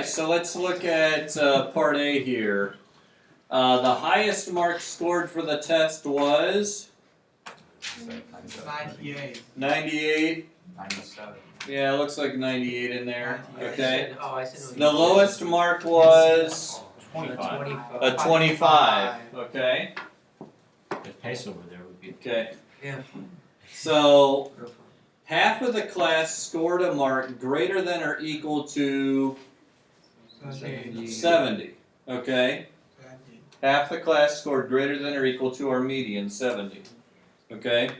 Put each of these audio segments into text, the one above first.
So let's look at part A here. The highest mark scored for the test was 98. 98. 97. Yeah, it looks like 98 in there. 98. Okay. I said The lowest mark was 25. a 25. Okay. The pace over there would be. Okay. Yeah. So half of the class scored a mark greater than or equal to 70. Okay. Half the class scored greater than or equal to our median, 70. Okay?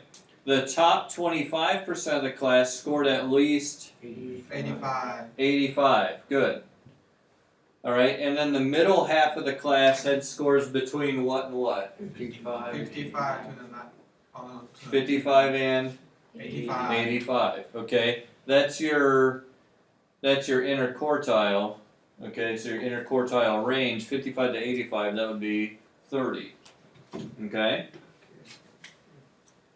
The top 25% of the class scored at least 85. 85. Good. Alright, and then the middle half of the class had scores between what and what? 55. 55 to the not. 55 and 85. 85. Okay? That's your inner quartile. Okay, so your interquartile range, 55 to 85, that would be 30. Okay?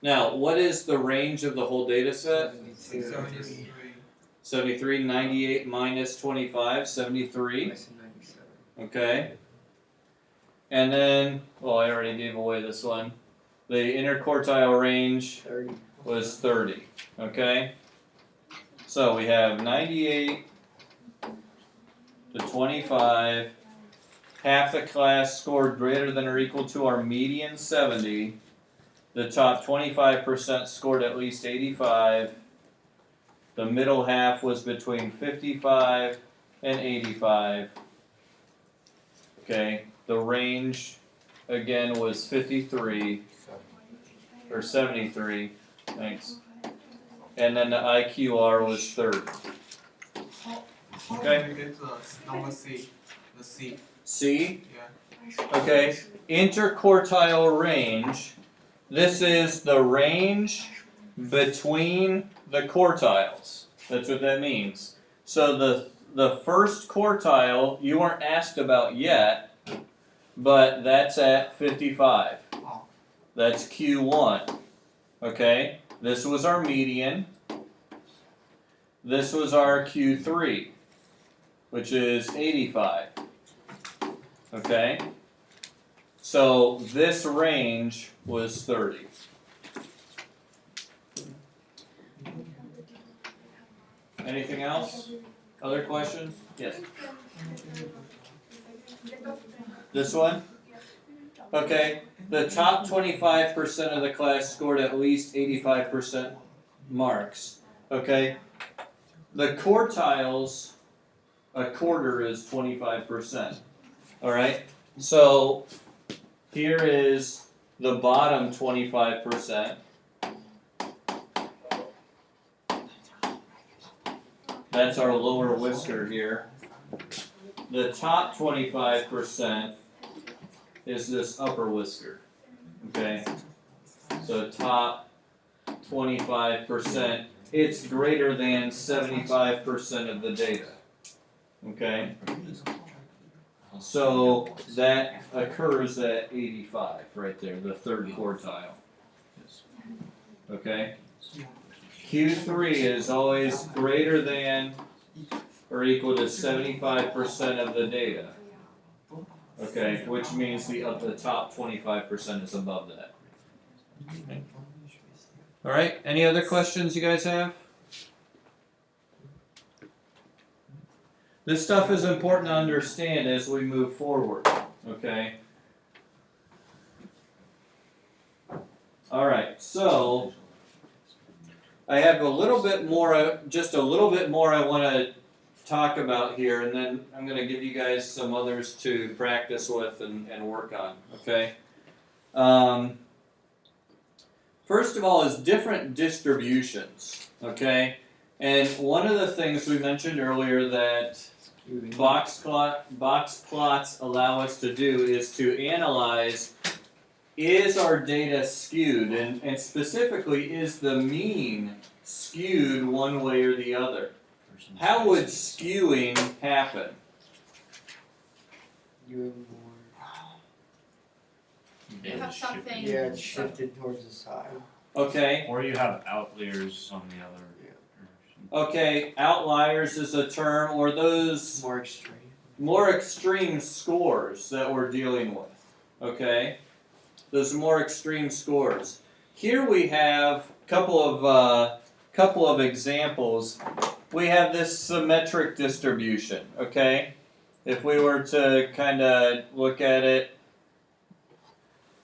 Now, what is the range of the whole data set? 73. 73, 98 minus 25, 73. Okay? And then, well, I already gave away this one. The interquartile range 30. was 30. Okay? So we have 98 to 25, half the class scored greater than or equal to our median 70, the top 25% scored at least 85, the middle half was between 55 and 85, okay, the range again was 53, or 73, thanks, and then the IQR was 30. Okay. We get the number C. The C. C? Yeah. Okay, interquartile range. This is the range between the quartiles. That's what that means. So the first quartile you weren't asked about yet, but that's at 55. That's Q1. Okay, this was our median. This was our Q3, which is 85. Okay? So this range was 30. Anything else? Other questions? Yes. This one? Okay. The top 25% of the class scored at least 85% marks. Okay? The quartiles, a quarter is 25%. Alright? So here is the bottom 25%. That's our lower whisker here. The top 25% is this upper whisker. Okay? So top 25%, it's greater than 75% of the data. Okay? So that occurs at 85 right there, the third quartile. Okay? Q3 is always greater than or equal to 75% of the data. Okay, which means the top 25% is above that. Okay. All right, any other questions you guys have? This stuff is important to understand as we move forward, okay? All right, so I have a little bit more, just a little bit more I want to talk about here, and then I'm going to give you guys some others to practice with and work on, okay? First of all is different distributions, okay? And one of the things we mentioned earlier that Boxplots allow us to do is to analyze, is our data skewed, and specifically, is the mean skewed one way or the other? How would skewing happen? You Yeah, have something. yeah, it's shifted towards the side. Okay, Or you have outliers on the other. Okay, outliers is a term, or those more extreme scores that we're dealing with. Okay, those more extreme scores. Here we have a couple of examples. We have this symmetric distribution. Okay, if we were to kind of look at it,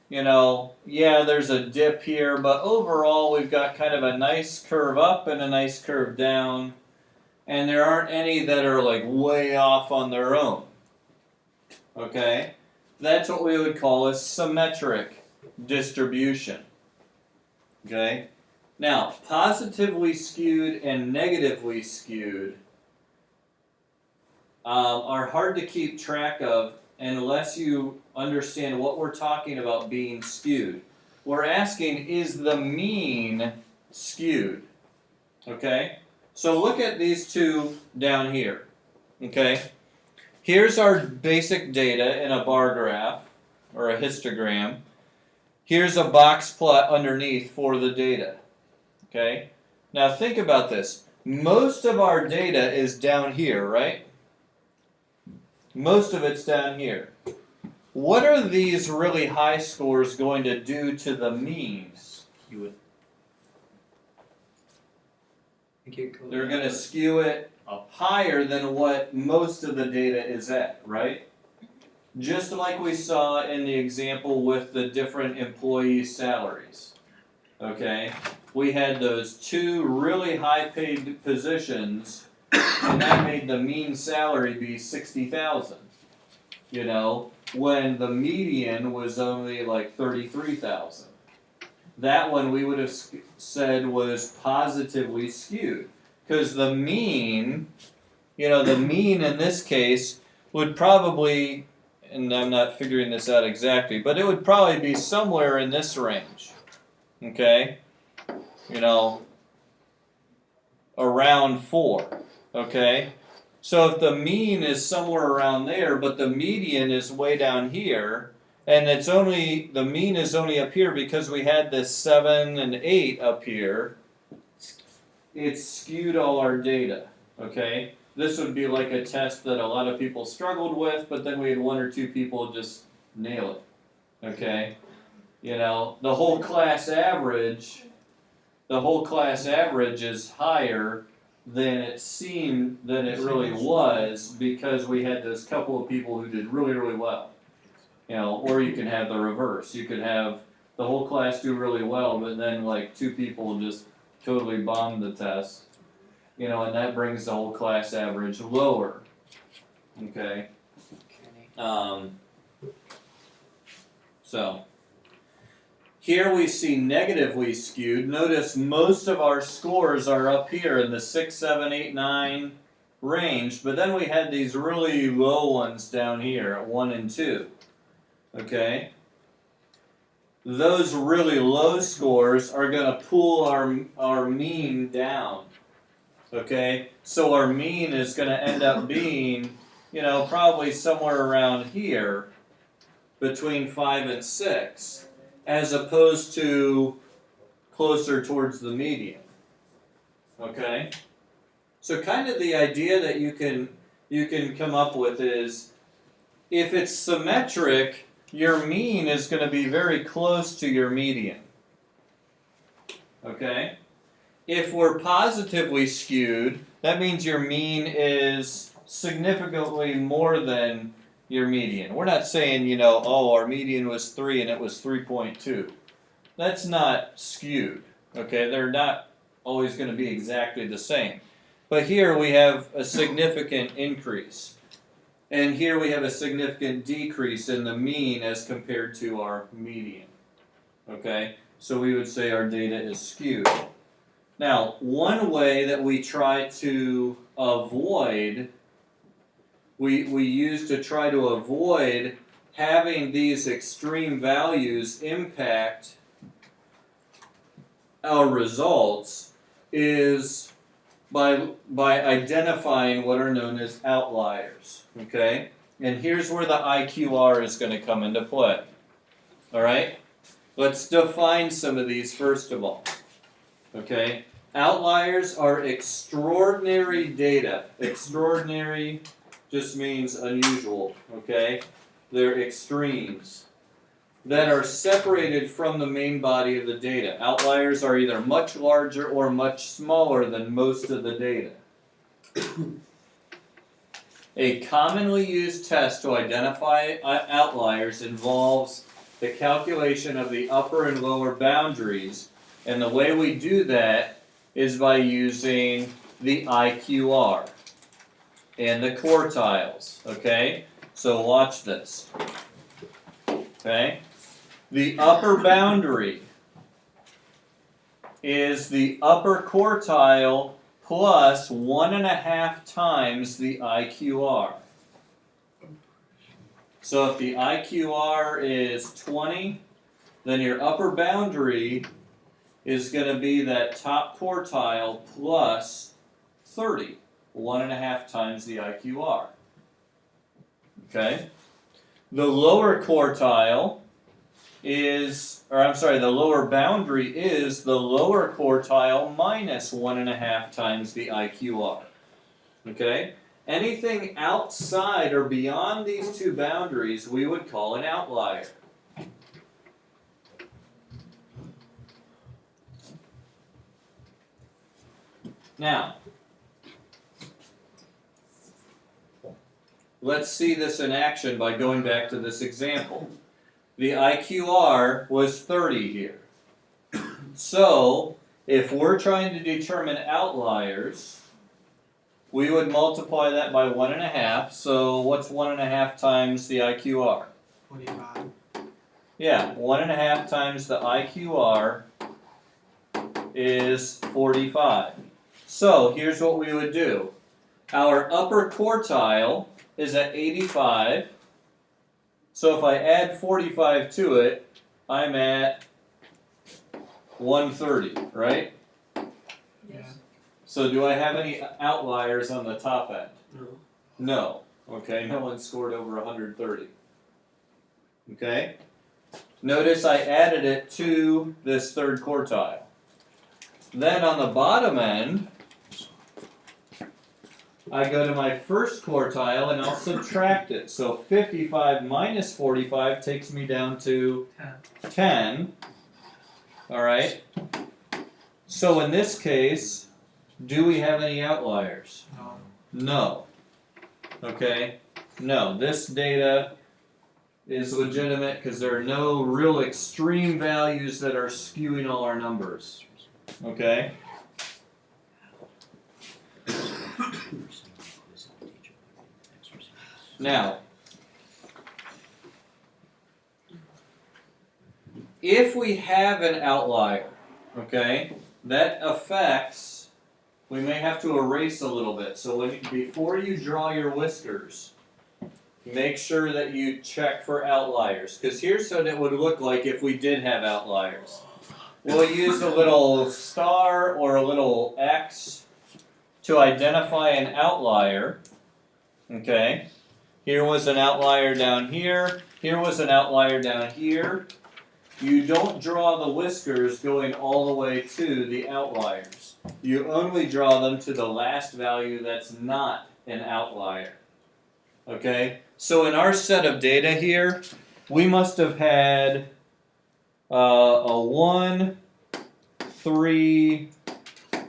you know, yeah, there's a dip here, but overall we've got kind of a nice curve up and a nice curve down, and there aren't any that are like way off on their own. Okay, that's what we would call a symmetric distribution. Okay, now positively skewed and negatively skewed are hard to keep track of unless you understand what we're talking about being skewed. We're asking, is the mean skewed? Okay, so look at these two down here. Okay, here's our basic data in a bar graph or a histogram. Here's a box plot underneath for the data. Okay, now think about this. Most of our data is down here, right? Most of it's down here. What are these really high scores going to do to the mean? You would They're going to skew it higher than what most of the data is at, right? Just like we saw in the example with the different employee salaries. Okay? We had those two really high paid positions, and that made the mean salary be $60,000. You know, when the median was only like $33,000. That one we would have said was positively skewed, because the mean, you know, the mean in this case would probably, and I'm not figuring this out exactly, but it would probably be somewhere in this range. Okay, you know, around 4. Okay, so if the mean is somewhere around there, but the median is way down here, and it's only, the mean is only up here because we had this 7 and 8 up here, it's skewed all our data. Okay, this would be like a test that a lot of people struggled with, but then we had 1 or 2 people just nail it. Okay, you know, the whole class average is higher than it seemed, than it really was, because we had this couple of people who did really, really well. You know, or you can have the reverse. You could have the whole class do really well, but then like 2 people just totally bombed the test. You know, and that brings the whole class average lower. Okay. So here we see negatively skewed. Notice most of our scores are up here in the 6, 7, 8, 9 range, but then we had these really low ones down here at 1 and 2. Okay? Those really low scores are going to pull our mean down. Okay? So our mean is going to end up being, you know, probably somewhere around here between 5 and 6. As opposed to closer towards the median. Okay? So kind of the idea that you can come up with is, if it's symmetric, your mean is going to be very close to your median. Okay? If we're positively skewed, that means your mean is significantly more than your median. We're not saying, you know, oh, our median was 3 and it was 3.2. That's not skewed. Okay, they're not always going to be exactly the same. But here we have a significant increase. And here we have a significant decrease in the mean as compared to our median. Okay, so we would say our data is skewed. Now, one way that we try to avoid we use to try to avoid having these extreme values impact our results is by identifying what are known as outliers. Okay? And here's where the IQR is going to come into play. Alright? Let's define some of these first of all. Okay? Outliers are extraordinary data. Extraordinary just means unusual, okay? They're extremes that are separated from the main body of the data. Outliers are either much larger or much smaller than most of the data. A commonly used test to identify outliers involves the calculation of the upper and lower boundaries, and the way we do that is by using the IQR and the quartiles, okay? So watch this, okay? The upper boundary is the upper quartile plus 1.5 times the IQR. So if the IQR is 20, then your upper boundary is going to be that top quartile plus 30, 1.5 times the IQR. Okay? The lower quartile is, the lower boundary is the lower quartile minus 1.5 times the IQR. Okay? Anything outside or beyond these two boundaries we would call an outlier. Now, let's see this in action by going back to this example. The IQR was 30 here. So, if we're trying to determine outliers, we would multiply that by 1.5. So, what's 1.5 times the IQR? 45. Yeah, 1.5 times the IQR is 45. So, here's what we would do. Our upper quartile is at 85. So if I add 45 to it, I'm at 130, right? Yeah. So do I have any outliers on the top end? No. No. Okay, no one scored over 130. Okay? Notice I added it to this third quartile. Then on the bottom end, I go to my first quartile and I'll subtract it. So 55 minus 45 takes me down to 10. Alright? So in this case, do we have any outliers? No. No. Okay? No. This data is legitimate because there are no real extreme values that are skewing all our numbers. Okay? Now, if we have an outlier, okay, that affects, we may have to erase a little bit. So before you draw your whiskers, make sure that you check for outliers. Because here's what it would look like if we did have outliers. We'll use a little star or a little X to identify an outlier, okay? Here was an outlier down here. Here was an outlier down here. You don't draw the whiskers going all the way to the outliers. You only draw them to the last value that's not an outlier. Okay? So in our set of data here, we must have had a 1, 3,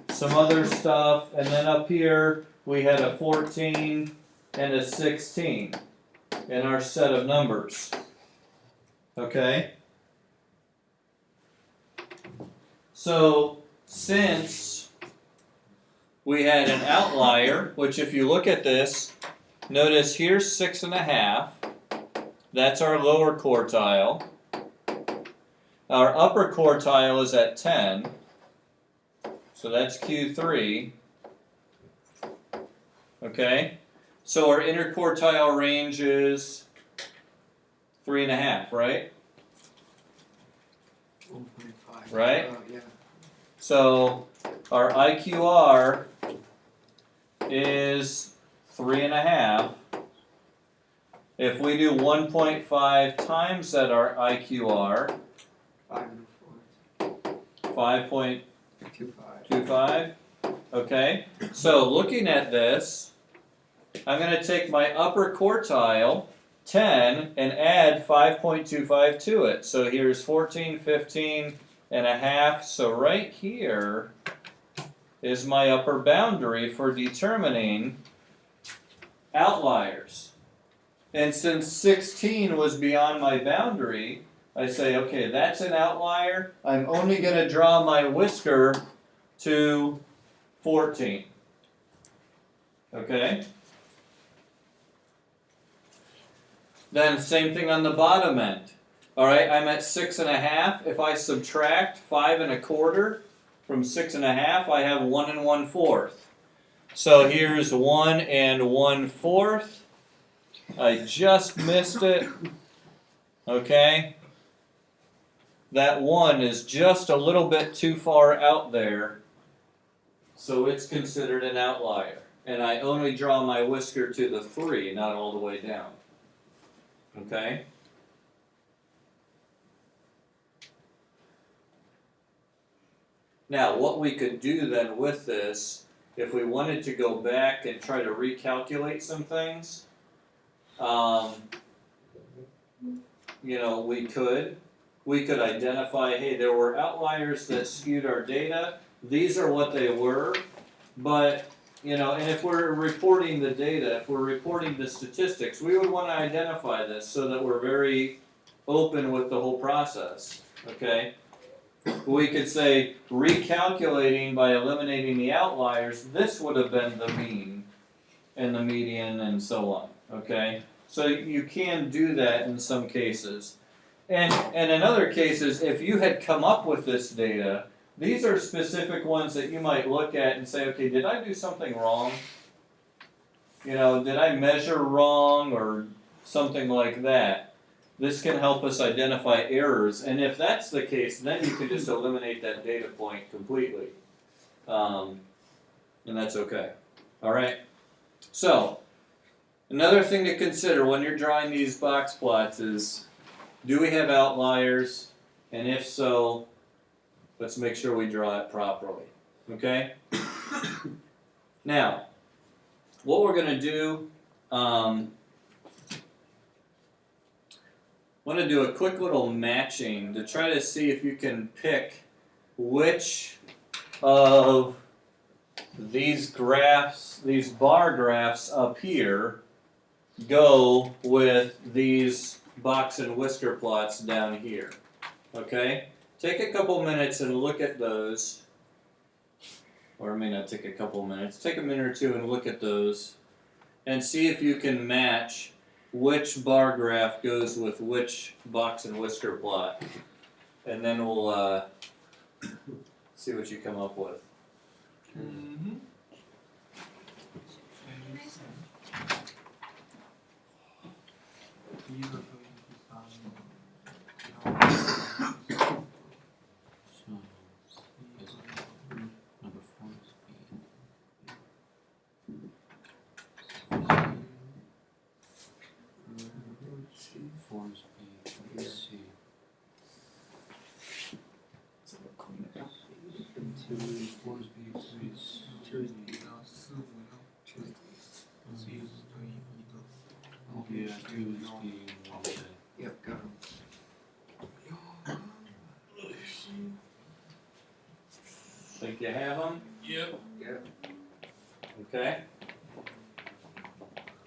some other stuff, and then up here we had a 14 and a 16 in our set of numbers. Okay? So, since we had an outlier, which if you look at this, notice here's 6.5. That's our lower quartile. Our upper quartile is at 10. So that's Q3. Okay? So our interquartile range is 3.5, right? 1.5. Right? Yeah. So our IQR is 3.5. If we do 1.5 times that our IQR, 5 and 4. 5.5 2.5. Okay, so looking at this, I'm going to take my upper quartile, 10, and add 5.25 to it. So here's 14, 15 and a half. So right here is my upper boundary for determining outliers. And since 16 was beyond my boundary, I say, okay, that's an outlier. I'm only going to draw my whisker to 14. Okay? Then same thing on the bottom end. Alright, I'm at 6.5. If I subtract 5 1/4 from 6.5, I have 1 1/4. So here's 1 1/4. I just missed it. Okay? That 1 is just a little bit too far out there. So it's considered an outlier. And I only draw my whisker to the 3, not all the way down. Okay? Now, what we could do then with this, if we wanted to go back and try to recalculate some things, we could. We could identify, hey, there were outliers that skewed our data. These are what they were, but, and if we're reporting the data, if we're reporting the statistics, we would want to identify this so that we're very open with the whole process, okay? We could say, recalculating by eliminating the outliers, this would have been the mean and the median and so on, okay? So you can do that in some cases. And in other cases, if you had come up with this data, these are specific ones that you might look at and say, okay, did I do something wrong? Did I measure wrong or something like that? This can help us identify errors, and if that's the case, then you can just eliminate that data point completely. And that's okay. Alright? So, another thing to consider when you're drawing these box plots is, do we have outliers? And if so, let's make sure we draw it properly. Okay? Now, what we're going to do, I want to do a quick little matching to try to see if you can pick which of these graphs, these bar graphs up here, go with these box and whisker plots down here. Okay? Take a couple minutes and look at those. Or it may not take a couple minutes. Take a minute or two and look at those. And see if you can match which bar graph goes with which box and whisker plot. And then we'll see what you come up with. Mm-hmm. Number 4 is B. 4 is B. 3 is C. So we'll clean it up. 4 is B. 3 is Oh yeah, 2 is B. 1 is A. Yep, got him. Think you have them? Yep. Yep. Okay.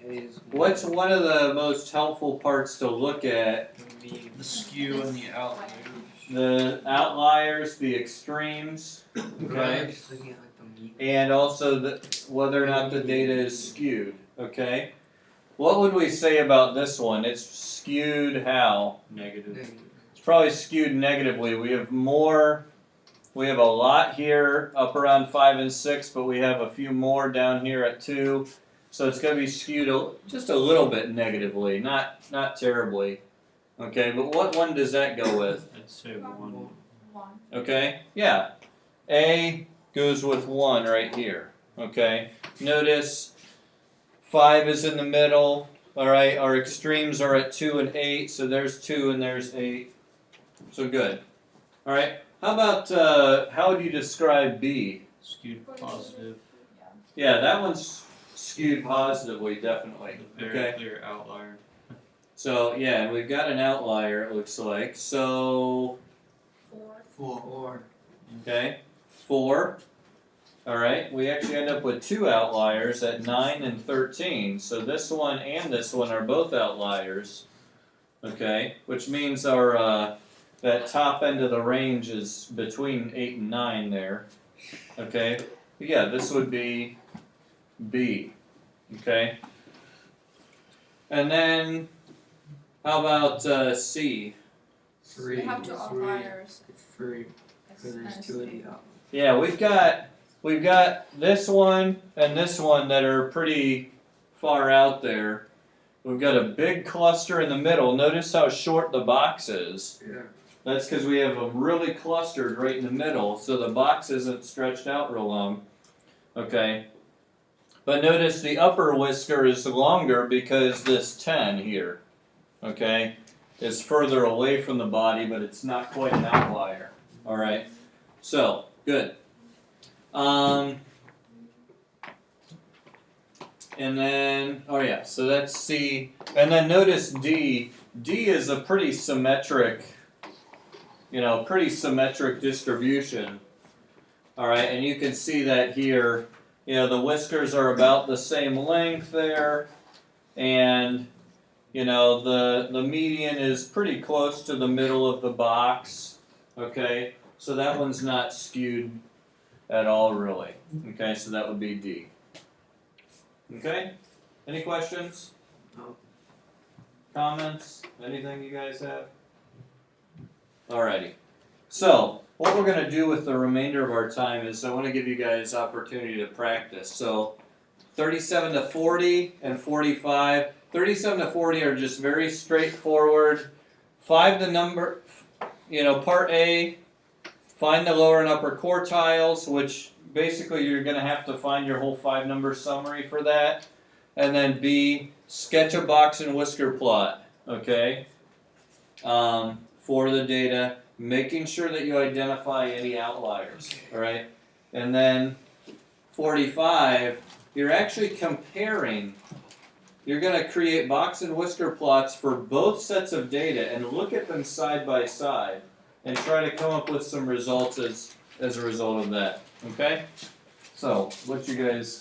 A is What's one of the most helpful parts to look at? the skew and the outliers. The outliers, the extremes, okay? Just looking at like the mean. And also whether or not the data is skewed, okay? What would we say about this one? It's skewed how? Negative. It's probably skewed negatively. We have a lot here up around 5 and 6, but we have a few more down here at 2. So it's going to be skewed just a little bit negatively, not terribly. Okay, but what one does that go with? I'd say 1. Okay, yeah. A goes with 1 right here. Okay, notice 5 is in the middle. Alright, our extremes are at 2 and 8, so there's 2 and there's 8. So good. Alright, How about, how would you describe B? Skewed positive. Yeah, that one's skewed positively, definitely. Very Okay. clear outlier. So, yeah, and we've got an outlier, it looks like. So, 4. okay, 4. All right, we actually end up with 2 outliers at 9 and 13. So this one and this one are both outliers. Okay, which means our that top end of the range is between 8 and 9 there. Okay, yeah, this would be B. Okay, and then how about C? 3. We have 2 outliers. 3. Because there's 2 of the out. Yeah, we've got this one and this one that are pretty far out there. We've got a big cluster in the middle. Notice how short the box is. Yeah. That's because we have them really clustered right in the middle, so the box isn't stretched out real long. Okay. But notice the upper whisker is longer because this 10 here, okay, is further away from the body, but it's not quite an outlier. Alright. So, good. And then, oh yeah, so that's C. And then notice D. D is a pretty symmetric, pretty symmetric distribution. Alright, and you can see that here, the whiskers are about the same length there, and, the median is pretty close to the middle of the box, okay? So that one's not skewed at all, really. Okay, so that would be D. Okay? Any questions? No. Comments? Anything you guys have? Alrighty. So, what we're going to do with the remainder of our time is I want to give you guys opportunity to practice. So, 37 to 40 and 45. 37 to 40 are just very straightforward. 5 the number, part A, find the lower and upper quartiles, which basically you're going to have to find your whole 5-number summary for that. And then B, sketch a box and whisker plot, okay, for the data, making sure that you identify any outliers, all right? And then 45, you're actually comparing. You're going to create box and whisker plots for both sets of data and look at them side by side and try to come up with some results as a result of that, okay? So, what you guys